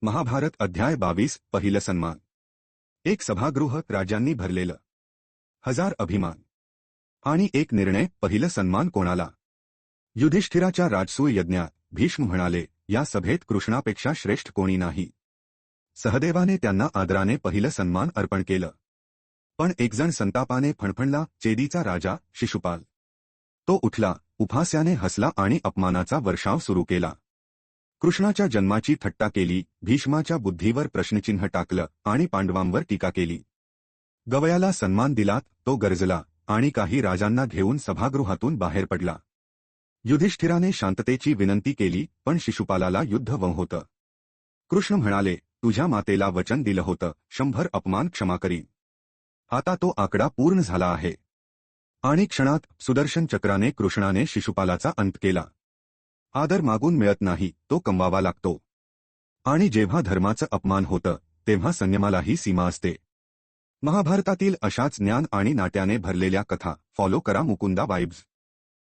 महाभारत अध्याय 22 पहिलं सन्मान। एक सभागृह राजांनी भरलेलं, हजार अभिमान आणि एक निर्णय। पहिलं सन्मान कोणाला? युधिष्ठिराच्या राजसूय यज्ञात भीष्म म्हणाले, या सभेत कृष्णापेक्षा श्रेष्ठ कोणी नाही। सहदेवाने त्यांना आदराने पहिलं सन्मान अर्पण केलं। पण एकजण संतापाने फणफणला, चेदीचा राजा शिशुपाल। तो उठला, उपहास्याने हसला आणि अपमानाचा वर्षाव सुरू केला। कृष्णाच्या जन्माची थट्टा केली, भीष्माच्या बुद्धीवर प्रश्नचिन्ह टाकलं आणि पांडवांवर टीका केली। गवयाला सन्मान दिलात, तो गरजला आणि काही राजांना घेऊन सभागृहातून बाहेर पडला। युधिष्ठिराने शांततेची विनंती केली, पण शिशुपालाला युद्ध वं होतं। कृष्ण म्हणाले, तुझ्या मातेला वचन दिलं होतं, 100 अपमान क्षमा करीन। आता तो आकडा पूर्ण झाला आहे। आणि क्षणात सुदर्शन चक्राने कृष्णाने शिशुपालाचा अंत केला। आदर मागून मिळत नाही, तो कमवावा लागतो। आणि जेव्हा धर्माचं अपमान होतं, तेव्हा संयमालाही सीमा असते। महाभारतातील अशाच ज्ञान आणि नाट्याने भरलेल्या कथा फॉलो करा मुकुंदा वाइब्स।